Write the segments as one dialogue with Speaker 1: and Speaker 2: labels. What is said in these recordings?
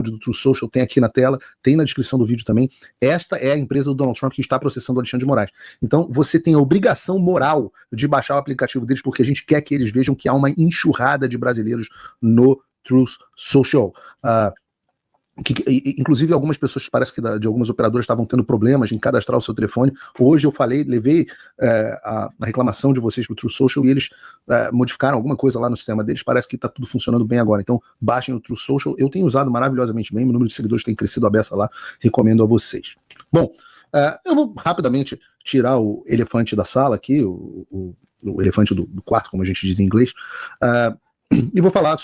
Speaker 1: áudio do Truth Social, tem aqui na tela, tem na descrição do vídeo também. Esta é a empresa do Donald Trump que está processando o Alexandre de Moraes. Então, você tem a obrigação moral de baixar o aplicativo deles, porque a gente quer que eles vejam que há uma enxurrada de brasileiros no Truth Social. Inclusive algumas pessoas, parece que de algumas operadoras estavam tendo problemas em cadastrar o seu telefone. Hoje eu levei a reclamação de vocês para o Truth Social e eles modificaram alguma coisa lá no sistema deles. Parece que está tudo funcionando bem agora. Então baixem o Truth Social. Eu tenho usado maravilhosamente bem, meu número de seguidores tem crescido a beça lá, recomendo a vocês. Bom, eu vou rapidamente tirar o elefante da sala aqui, o elefante do quarto, como a gente diz em inglês, e vou falar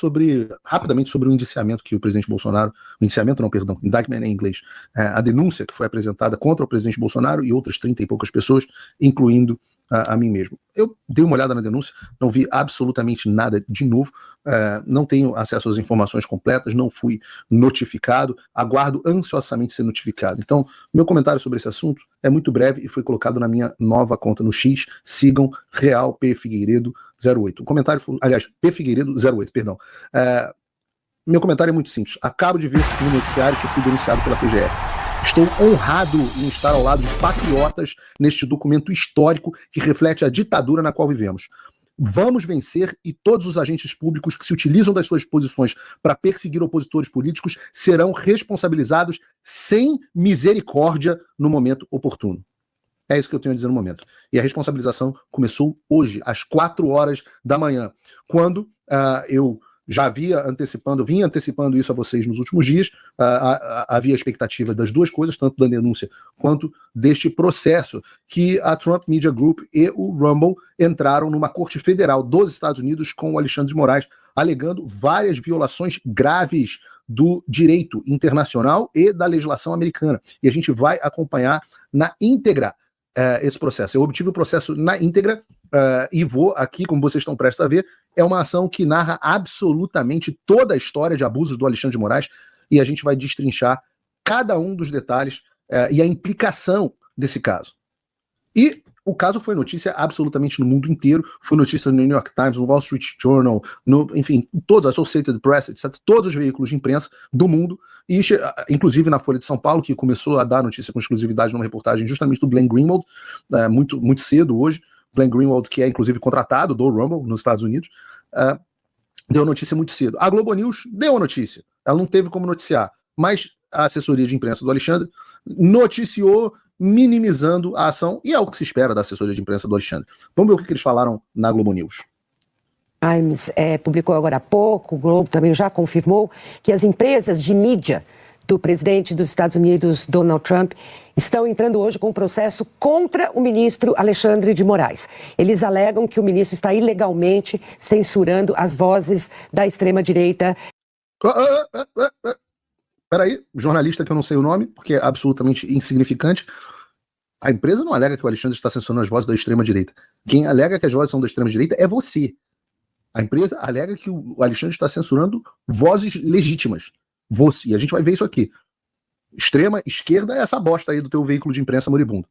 Speaker 1: rapidamente sobre o indiciamento que o presidente Bolsonaro, indictment em inglês, a denúncia que foi apresentada contra o presidente Bolsonaro e outras 30 e poucas pessoas, incluindo a mim mesmo. Eu dei uma olhada na denúncia, não vi absolutamente nada de novo, não tenho acesso às informações completas, não fui notificado, aguardo ansiosamente ser notificado. Então, meu comentário sobre esse assunto é muito breve e foi colocado na minha nova conta no X, sigam Real P Figueiredo 08. O comentário foi, aliás, P Figueiredo 08, perdão. Meu comentário é muito simples. Acabo de ver no noticiário que eu fui denunciado pela PGR. Estou honrado em estar ao lado de patriotas neste documento histórico que reflete a ditadura na qual vivemos. Vamos vencer e todos os agentes públicos que se utilizam das suas posições para perseguir opositores políticos serão responsabilizados sem misericórdia no momento oportuno. É isso que eu tenho a dizer no momento. E a responsabilização começou hoje, às 4 horas da manhã, quando eu já vinha antecipando isso a vocês nos últimos dias, havia a expectativa das duas coisas, tanto da denúncia quanto deste processo, que a Trump Media Group e o Rumble entraram numa corte federal dos Estados Unidos com o Alexandre de Moraes, alegando várias violações graves do direito internacional e da legislação americana. E a gente vai acompanhar na íntegra esse processo. Eu obtive o processo na íntegra e vou aqui, como vocês estão prestes a ver, é uma ação que narra absolutamente toda a história de abusos do Alexandre de Moraes e a gente vai destrinchar cada um dos detalhes e a implicação desse caso. E o caso foi notícia absolutamente no mundo inteiro, foi notícia no New York Times, no Wall Street Journal, enfim, todos, Associated Press, etc., todos os veículos de imprensa do mundo, e inclusive na Folha de São Paulo, que começou a dar notícia com exclusividade numa reportagem justamente do Glenn Greenwald, muito, muito cedo hoje. Glenn Greenwald, que é inclusive contratado do Rumble nos Estados Unidos, deu a notícia muito cedo. A Globo News deu a notícia, ela não teve como noticiar, mas a assessoria de imprensa do Alexandre noticiou, minimizando a ação, e é o que se espera da assessoria de imprensa do Alexandre. Vamos ver o que eles falaram na Globo News.
Speaker 2: Times publicou agora há pouco, o Globo também já confirmou, que as empresas de mídia do presidente dos Estados Unidos, Donald Trump, estão entrando hoje com um processo contra o ministro Alexandre de Moraes. Eles alegam que o ministro está ilegalmente censurando as vozes da extrema-direita.
Speaker 1: Peraí, jornalista que eu não sei o nome, porque é absolutamente insignificante. A empresa não alega que o Alexandre está censurando as vozes da extrema-direita. Quem alega que as vozes são da extrema-direita é você. A empresa alega que o Alexandre está censurando vozes legítimas. Você, e a gente vai ver isso aqui. Extrema esquerda é essa bosta aí do teu veículo de imprensa moribundo.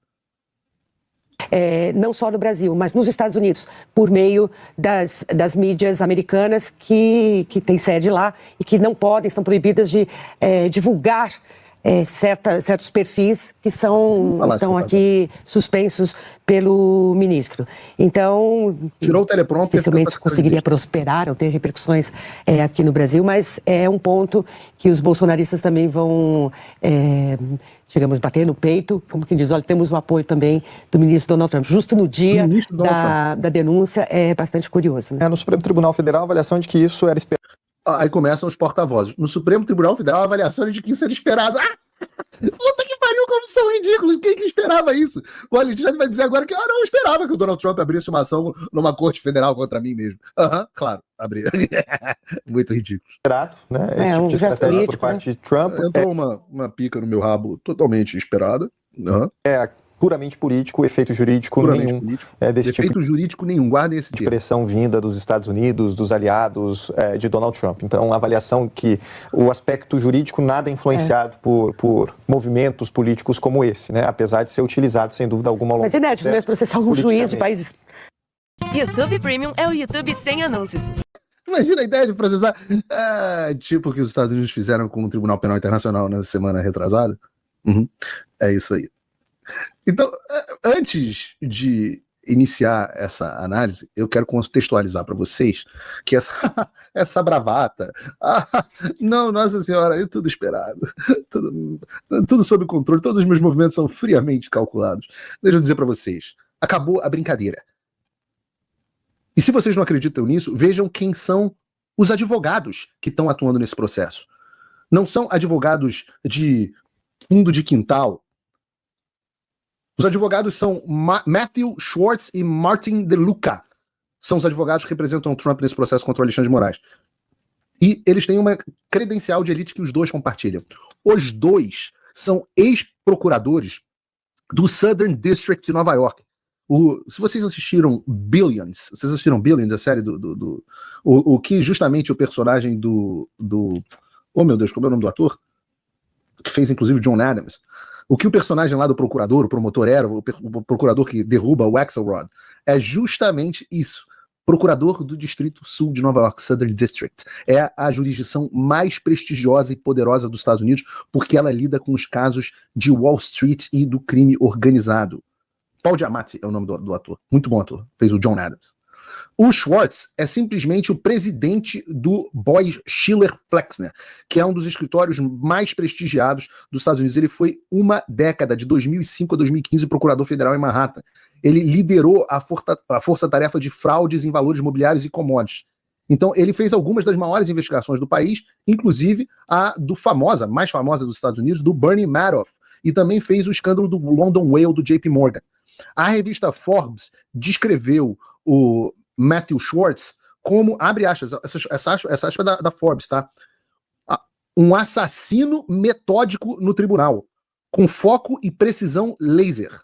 Speaker 2: Não só no Brasil, mas nos Estados Unidos, por meio das mídias americanas que têm sede lá e que não podem, estão proibidas de divulgar certos perfis que estão aqui suspensos pelo ministro. Então,
Speaker 1: tirou o teleprompter,
Speaker 2: dificilmente isso conseguiria prosperar ou ter repercussões aqui no Brasil, mas é um ponto que os bolsonaristas também vão, digamos, bater no peito, como quem diz, olha, temos o apoio também do ministro Donald Trump. Justo no dia da denúncia, é bastante curioso. Né?
Speaker 3: No Supremo Tribunal Federal, a avaliação de que isso era esperado.
Speaker 1: Aí começam os porta-vozes. No Supremo Tribunal Federal, a avaliação de que isso era esperado. Puta que pariu, como são ridículos. Quem que esperava isso? O Alexandre vai dizer agora que não esperava que o Donald Trump abrisse uma ação numa corte federal contra mim mesmo. Claro, abrir. Muito ridículo.
Speaker 3: Esperado, né? Esse tipo de estratégia por parte de Trump.
Speaker 1: Entrou uma pica no meu rabo totalmente esperada.
Speaker 3: Puramente político, efeito jurídico nenhum. Desse
Speaker 1: efeito
Speaker 3: tipo
Speaker 1: jurídico nenhum, guardem esse
Speaker 3: de
Speaker 1: termo.
Speaker 3: pressão vinda dos Estados Unidos, dos aliados de Donald Trump. Então, a avaliação que o aspecto jurídico nada é influenciado por movimentos políticos como esse, né? Apesar de ser utilizado, sem dúvida alguma, ao longo
Speaker 2: do processo. Mas inédito, né? Processar um juiz de países...
Speaker 4: YouTube Premium é o YouTube sem anúncios.
Speaker 1: Imagina a ideia de processar. Tipo o que os Estados Unidos fizeram com o Tribunal Penal Internacional na semana retrasada. É isso aí. Então, antes de iniciar essa análise, eu quero contextualizar para vocês que essa bravata, não, Nossa Senhora, é tudo esperado, tudo sob controle, todos os meus movimentos são friamente calculados. Deixa eu dizer para vocês, acabou a brincadeira. E se vocês não acreditam nisso, vejam quem são os advogados que estão atuando nesse processo. Não são advogados de fundo de quintal. Os advogados são Matthew Schwartz e Martin DeLuca. São os advogados que representam o Trump nesse processo contra o Alexandre de Moraes. E eles têm uma credencial de elite que os dois compartilham. Os dois são ex-procuradores do Southern District de Nova York. Se vocês assistiram Billions, a série o que justamente o personagem oh meu Deus, como é o nome do ator? Que fez inclusive John Adams. O que o personagem lá do procurador, o promotor era, o procurador que derruba o Axelrod, é justamente isso. Procurador do Distrito Sul de Nova York, Southern District. É a jurisdição mais prestigiosa e poderosa dos Estados Unidos, porque ela lida com os casos de Wall Street e do crime organizado. Paul Giamatti é o nome do ator. Muito bom ator. Fez o John Adams. O Schwartz é simplesmente o presidente do Boies Schiller Flexner, que é um dos escritórios mais prestigiados dos Estados Unidos. Ele foi uma década, de 2005 a 2015, procurador federal em Manhattan. Ele liderou a força-tarefa de fraudes em valores imobiliários e commodities. Então, ele fez algumas das maiores investigações do país, inclusive a mais famosa dos Estados Unidos, do Bernie Madoff, e também fez o escândalo do London Whale do JP Morgan. A revista Forbes descreveu o Matthew Schwartz como, abre aspas, essa aspa da Forbes, tá? Um assassino metódico no tribunal, com foco e precisão laser.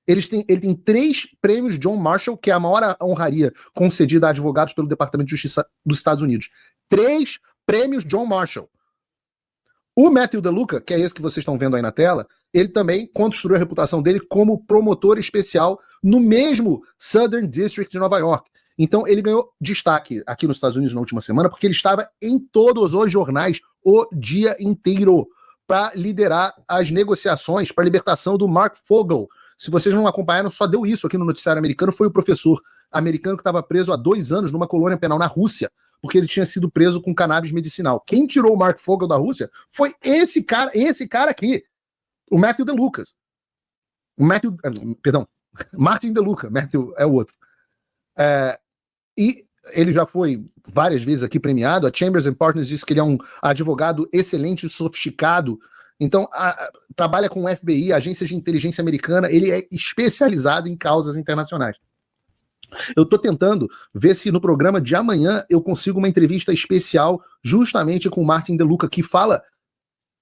Speaker 1: Ele tem 3 prêmios John Marshall, que é a maior honraria concedida a advogados pelo Departamento de Justiça dos Estados Unidos. 3 prêmios John Marshall. O Matthew DeLuca, que é esse que vocês estão vendo aí na tela, ele também construiu a reputação dele como promotor especial no mesmo Southern District de Nova York. Então ele ganhou destaque aqui nos Estados Unidos na última semana, porque ele estava em todos os jornais o dia inteiro para liderar as negociações para a libertação do Mark Fogel. Se vocês não acompanharam, só deu isso aqui no noticiário americano, foi o professor americano que estava preso há 2 anos numa colônia penal na Rússia, porque ele tinha sido preso com cannabis medicinal. Quem tirou o Mark Fogel da Rússia foi esse cara aqui, o Matthew DeLuca. Martin DeLuca, Matthew é o outro. E ele já foi várias vezes aqui premiado. A Chambers & Partners diz que ele é um advogado excelente e sofisticado. Então, trabalha com o FBI, agência de inteligência americana. Ele é especializado em causas internacionais. Eu estou tentando ver se no programa de amanhã eu consigo uma entrevista especial justamente com o Martin DeLuca, que fala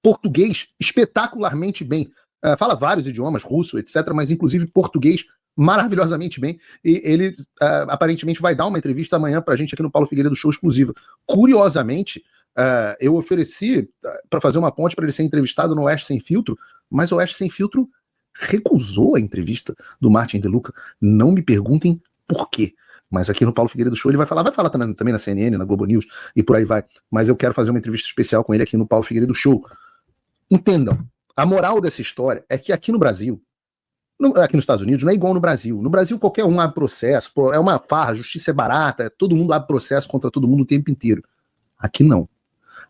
Speaker 1: português espetacularmente bem. Fala vários idiomas, russo, etc., mas inclusive português maravilhosamente bem. E ele aparentemente vai dar uma entrevista amanhã para a gente aqui no Paulo Figueiredo Show exclusiva. Curiosamente, eu ofereci para fazer uma ponte para ele ser entrevistado no Oeste Sem Filtro, mas o Oeste Sem Filtro recusou a entrevista do Martin DeLuca. Não me perguntem por quê. Mas aqui no Paulo Figueiredo Show ele vai falar também na CNN, na Globo News e por aí vai. Mas eu quero fazer uma entrevista especial com ele aqui no Paulo Figueiredo Show. Entendam, a moral dessa história é que aqui no Brasil, aqui nos Estados Unidos, não é igual no Brasil. No Brasil qualquer um abre processo, é uma farra, a justiça é barata, todo mundo abre processo contra todo mundo o tempo inteiro. Aqui não.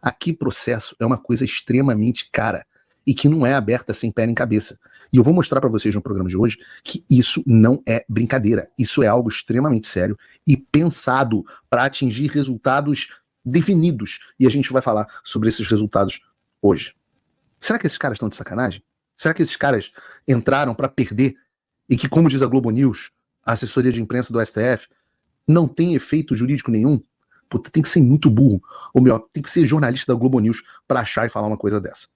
Speaker 1: Aqui processo é uma coisa extremamente cara e que não é aberta sem pé nem cabeça. E eu vou mostrar para vocês no programa de hoje que isso não é brincadeira. Isso é algo extremamente sério e pensado para atingir resultados definidos. E a gente vai falar sobre esses resultados hoje. Será que esses caras estão de sacanagem? Será que esses caras entraram para perder e que, como diz a Globo News, a assessoria de imprensa do STF, não tem efeito jurídico nenhum? Puta, tem que ser muito burro. Ou melhor, tem que ser jornalista da Globo News para achar e falar uma coisa dessa.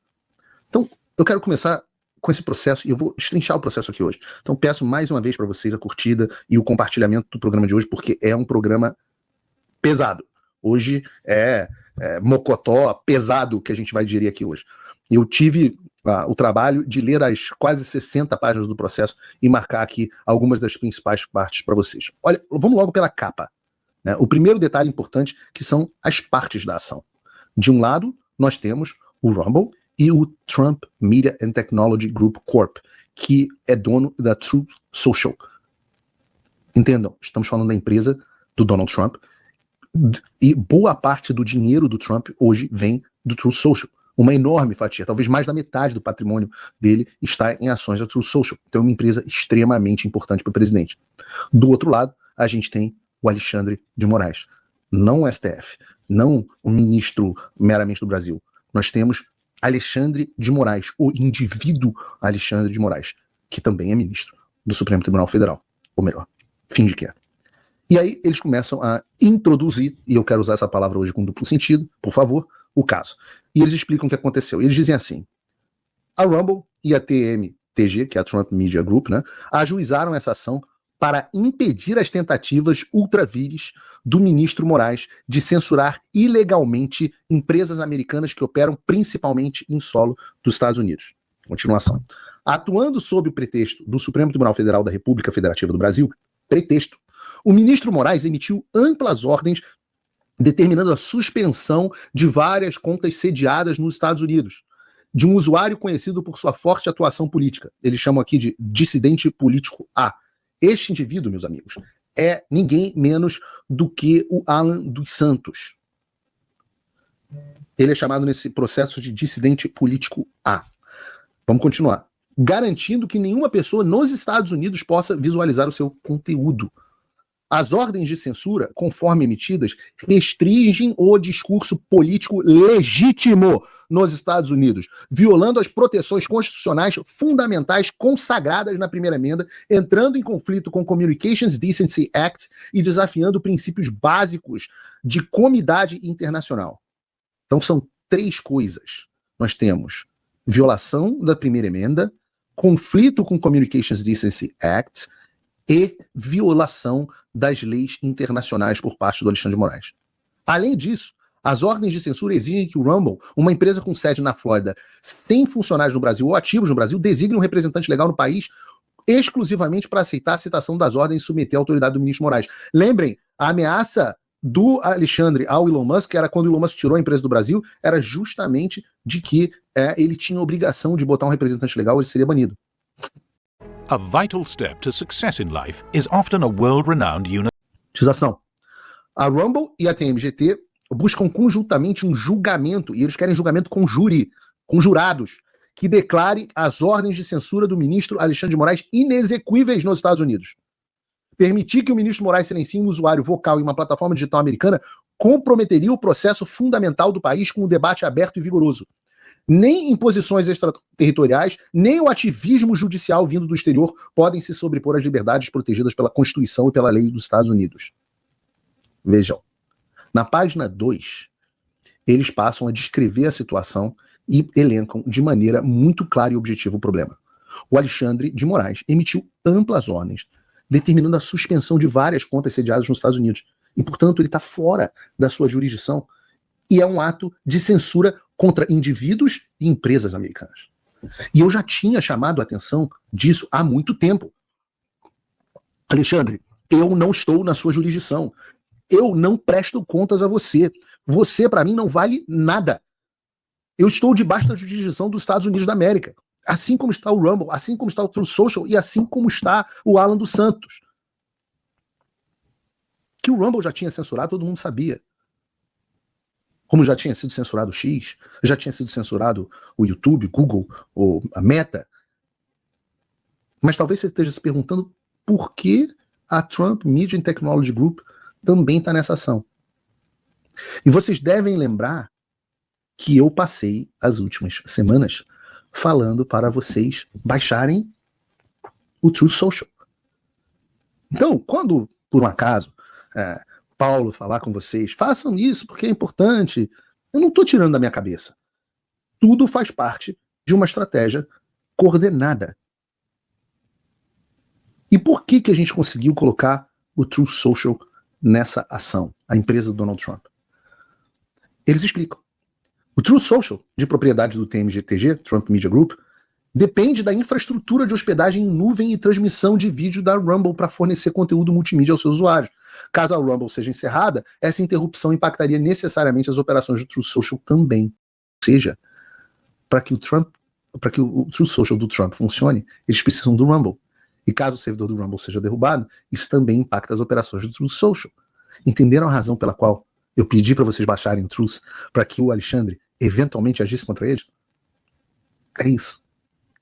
Speaker 1: Então, eu quero começar com esse processo e eu vou destrinchar o processo aqui hoje. Então, peço mais uma vez para vocês a curtida e o compartilhamento do programa de hoje, porque é um programa pesado. Hoje é mocotó pesado que a gente vai digerir aqui hoje. Eu tive o trabalho de ler as quase 60 páginas do processo e marcar aqui algumas das principais partes para vocês. Olha, vamos logo pela capa. né? O primeiro detalhe importante que são as partes da ação. De um lado, nós temos o Rumble e o Trump Media and Technology Group Corp, que é dono da Truth Social. Entendam, estamos falando da empresa do Donald Trump, e boa parte do dinheiro do Trump hoje vem do Truth Social. Uma enorme fatia, talvez mais da metade do patrimônio dele está em ações da Truth Social. Então é uma empresa extremamente importante para o presidente. Do outro lado, a gente tem o Alexandre de Moraes. Não o STF, não o ministro meramente do Brasil. Nós temos Alexandre de Moraes, o indivíduo Alexandre de Moraes, que também é ministro do Supremo Tribunal Federal. Ou melhor, finge que é. E aí eles começam a introduzir, e eu quero usar essa palavra hoje com duplo sentido, por favor, o caso. E eles explicam o que aconteceu. Eles dizem assim: a Rumble e a TMTG, que é a Trump Media Group, né, ajuizaram essa ação para impedir as tentativas ultraviris do ministro Moraes de censurar ilegalmente empresas americanas que operam principalmente em solo dos Estados Unidos. Continuação. Atuando sob o pretexto do Supremo Tribunal Federal da República Federativa do Brasil, pretexto, o ministro Moraes emitiu amplas ordens determinando a suspensão de várias contas sediadas nos Estados Unidos, de um usuário conhecido por sua forte atuação política. Eles chamam aqui de dissidente político A. Este indivíduo, meus amigos, é ninguém menos do que o Alan dos Santos. Ele é chamado nesse processo de dissidente político A. Vamos continuar. Garantindo que nenhuma pessoa nos Estados Unidos possa visualizar o seu conteúdo. As ordens de censura, conforme emitidas, restringem o discurso político legítimo nos Estados Unidos, violando as proteções constitucionais fundamentais consagradas na primeira emenda, entrando em conflito com o Communications Decency Act e desafiando princípios básicos de comidade internacional. Então são três coisas. Nós temos violação da primeira emenda, conflito com o Communications Decency Act e violação das leis internacionais por parte do Alexandre de Moraes. Além disso, as ordens de censura exigem que o Rumble, uma empresa com sede na Flórida, sem funcionários no Brasil ou ativos no Brasil, designe um representante legal no país exclusivamente para aceitar a citação das ordens e submeter a autoridade do ministro Moraes. Lembrem, a ameaça do Alexandre ao Elon Musk, era quando o Elon Musk tirou a empresa do Brasil, era justamente de que ele tinha a obrigação de botar um representante legal ou ele seria banido.
Speaker 4: A vital step to success in life is often a world-renowned
Speaker 1: Tização. A Rumble e a TMGT buscam conjuntamente um julgamento, e eles querem julgamento com júri, com jurados, que declare as ordens de censura do ministro Alexandre de Moraes inexequíveis nos Estados Unidos. Permitir que o ministro Moraes silencie um usuário vocal em uma plataforma digital americana comprometeria o processo fundamental do país com um debate aberto e vigoroso. Nem imposições extraterritoriais, nem o ativismo judicial vindo do exterior podem se sobrepor às liberdades protegidas pela Constituição e pela lei dos Estados Unidos. Vejam, na página 2, eles passam a descrever a situação e elencam de maneira muito clara e objetiva o problema. O Alexandre de Moraes emitiu amplas ordens, determinando a suspensão de várias contas sediadas nos Estados Unidos. E, portanto, ele está fora da sua jurisdição. E é um ato de censura contra indivíduos e empresas americanas. E eu já tinha chamado a atenção disso há muito tempo. Alexandre, eu não estou na sua jurisdição. Eu não presto contas a você. Você, para mim, não vale nada. Eu estou debaixo da jurisdição dos Estados Unidos da América. Assim como está o Rumble, assim como está o Truth Social e assim como está o Alan dos Santos. Que o Rumble já tinha censurado, todo mundo sabia. Como já tinha sido censurado o X, já tinha sido censurado o YouTube, Google, ou a Meta. Mas talvez você esteja se perguntando por que a Trump Media and Technology Group também está nessa ação. E vocês devem lembrar que eu passei as últimas semanas falando para vocês baixarem o Truth Social. Então, quando, por um acaso, Paulo falar com vocês, façam isso porque é importante, eu não estou tirando da minha cabeça. Tudo faz parte de uma estratégia coordenada. E por que a gente conseguiu colocar o Truth Social nessa ação, a empresa do Donald Trump? Eles explicam. O Truth Social, de propriedade do TMGTG, Trump Media Group, depende da infraestrutura de hospedagem em nuvem e transmissão de vídeo da Rumble para fornecer conteúdo multimídia aos seus usuários. Caso a Rumble seja encerrada, essa interrupção impactaria necessariamente as operações do Truth Social também. Ou seja, para que o Truth Social do Trump funcione, eles precisam do Rumble. E caso o servidor do Rumble seja derrubado, isso também impacta as operações do Truth Social. Entenderam a razão pela qual eu pedi para vocês baixarem o Truth para que o Alexandre eventualmente agisse contra ele? É isso.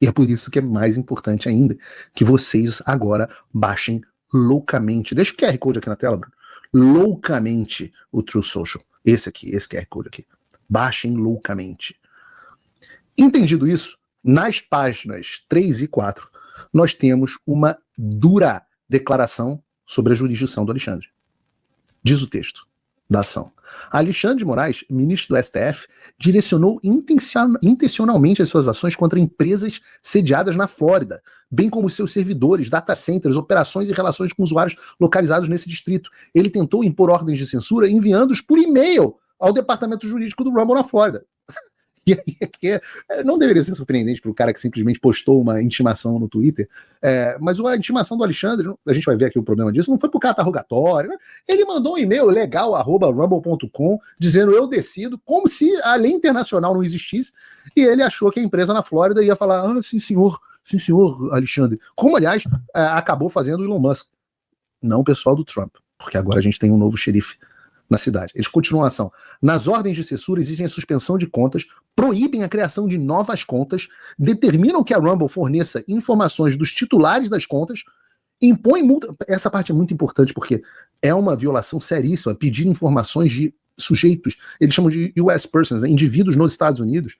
Speaker 1: E é por isso que é mais importante ainda que vocês agora baixem loucamente. Deixa o QR Code aqui na tela, Bruno. Loucamente o Truth Social. Esse QR Code aqui. Baixem loucamente. Entendido isso, nas páginas 3 e 4, nós temos uma dura declaração sobre a jurisdição do Alexandre. Diz o texto da ação. Alexandre de Moraes, ministro do STF, direcionou intencionalmente as suas ações contra empresas sediadas na Flórida, bem como seus servidores, data centers, operações e relações com usuários localizados nesse distrito. Ele tentou impor ordens de censura enviando-os por e-mail ao departamento jurídico do Rumble na Flórida. E aí, não deveria ser surpreendente para o cara que simplesmente postou uma intimação no Twitter, mas a intimação do Alexandre, a gente vai ver aqui o problema disso, não foi por carta rogatória, né? Ele mandou um e-mail legal, @rumble.com, dizendo eu decido, como se a lei internacional não existisse, e ele achou que a empresa na Flórida ia falar, sim senhor Alexandre, como aliás acabou fazendo o Elon Musk. Não o pessoal do Trump, porque agora a gente tem um novo xerife na cidade. Eles continuam a ação. Nas ordens de censura exigem a suspensão de contas, proíbem a criação de novas contas, determinam que a Rumble forneça informações dos titulares das contas, impõem multa. Essa parte é muito importante porque é uma violação seríssima pedir informações de sujeitos, eles chamam de US persons, né, indivíduos nos Estados Unidos,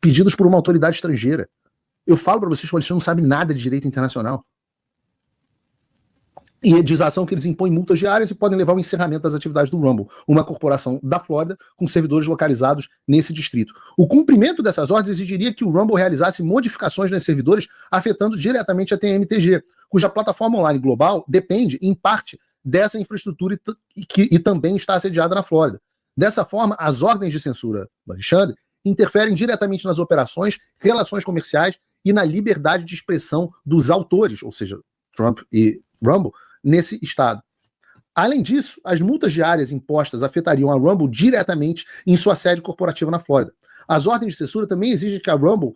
Speaker 1: pedidos por uma autoridade estrangeira. Eu falo para vocês que o Alexandre não sabe nada de direito internacional. E diz a ação que eles impõem multas diárias e podem levar ao encerramento das atividades do Rumble, uma corporação da Flórida com servidores localizados nesse distrito. O cumprimento dessas ordens exigiria que o Rumble realizasse modificações nesses servidores, afetando diretamente a TMTG, cuja plataforma online global depende, em parte, dessa infraestrutura e também está assediada na Flórida. Dessa forma, as ordens de censura do Alexandre interferem diretamente nas operações, relações comerciais e na liberdade de expressão dos autores, ou seja, Trump e Rumble, nesse estado. Além disso, as multas diárias impostas afetariam a Rumble diretamente em sua sede corporativa na Flórida. As ordens de censura também exigem que a Rumble,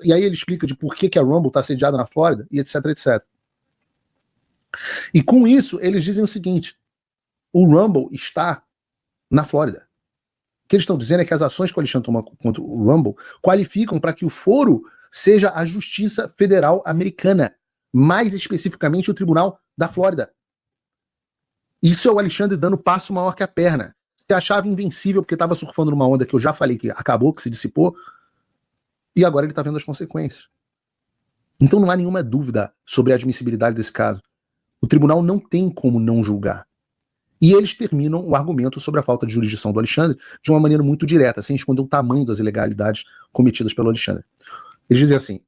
Speaker 1: e aí ele explica de por que a Rumble está sediada na Flórida, e etc, etc. E com isso, eles dizem o seguinte, o Rumble está na Flórida. O que eles estão dizendo é que as ações que o Alexandre toma contra o Rumble qualificam para que o foro seja a Justiça Federal Americana, mais especificamente o Tribunal da Flórida. Isso é o Alexandre dando passo maior que a perna. Se achava invencível porque estava surfando numa onda que eu já falei que acabou, que se dissipou, e agora ele está vendo as consequências. Então não há nenhuma dúvida sobre a admissibilidade desse caso. O tribunal não tem como não julgar. E eles terminam o argumento sobre a falta de jurisdição do Alexandre de uma maneira muito direta, sem esconder o tamanho das ilegalidades cometidas pelo Alexandre. Eles dizem assim,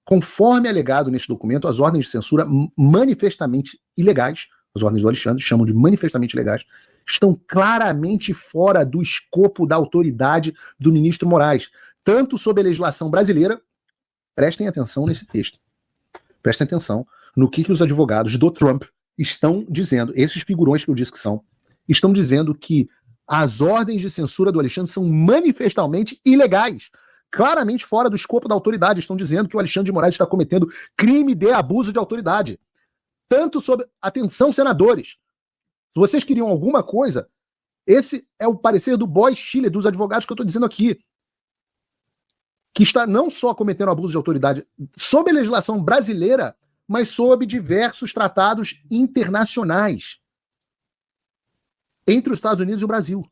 Speaker 1: conforme alegado neste documento, as ordens de censura manifestamente ilegais, as ordens do Alexandre chamam de manifestamente ilegais, estão claramente fora do escopo da autoridade do ministro Moraes, tanto sob a legislação brasileira, prestem atenção nesse texto, prestem atenção no que os advogados do Trump estão dizendo, esses figurões que eu disse que são, estão dizendo que as ordens de censura do Alexandre são manifestamente ilegais, claramente fora do escopo da autoridade. Estão dizendo que o Alexandre de Moraes está cometendo crime de abuso de autoridade. Tanto sob... Atenção, senadores. Se vocês queriam alguma coisa, esse é o parecer do Boy Schiller, dos advogados que eu estou dizendo aqui. Que está não só cometendo abuso de autoridade sob a legislação brasileira, mas sob diversos tratados internacionais entre os Estados Unidos e o Brasil.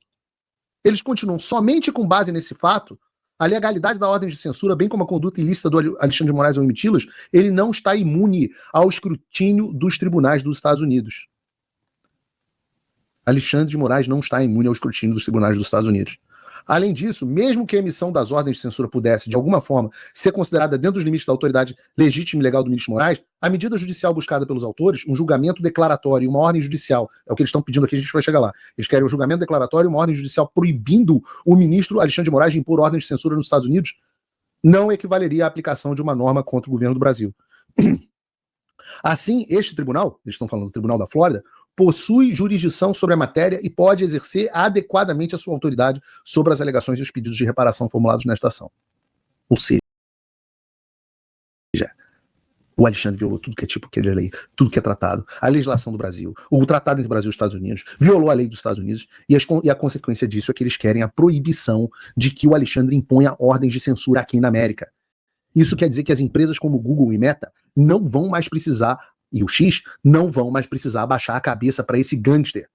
Speaker 1: Eles continuam somente com base nesse fato. A legalidade da ordem de censura, bem como a conduta ilícita do Alexandre de Moraes ao emiti-las, ele não está imune ao escrutínio dos tribunais dos Estados Unidos. Alexandre de Moraes não está imune ao escrutínio dos tribunais dos Estados Unidos. Além disso, mesmo que a emissão das ordens de censura pudesse, de alguma forma, ser considerada dentro dos limites da autoridade legítima e legal do ministro Moraes, a medida judicial buscada pelos autores, um julgamento declaratório e uma ordem judicial, é o que eles estão pedindo aqui, a gente vai chegar lá. Eles querem um julgamento declaratório e uma ordem judicial proibindo o ministro Alexandre de Moraes de impor ordens de censura nos Estados Unidos. não equivaleria à aplicação de uma norma contra o governo do Brasil. Assim, este tribunal, eles estão falando do Tribunal da Flórida, possui jurisdição sobre a matéria e pode exercer adequadamente a sua autoridade sobre as alegações e os pedidos de reparação formulados nesta ação. Ou seja, o Alexandre violou tudo que é tipo de lei, tudo que é tratado, a legislação do Brasil, o tratado entre o Brasil e os Estados Unidos, violou a lei dos Estados Unidos, e a consequência disso é que eles querem a proibição de que o Alexandre imponha ordens de censura aqui na América. Isso quer dizer que as empresas como Google e Meta não vão mais precisar, e o X, não vão mais precisar baixar a cabeça para esse gangster,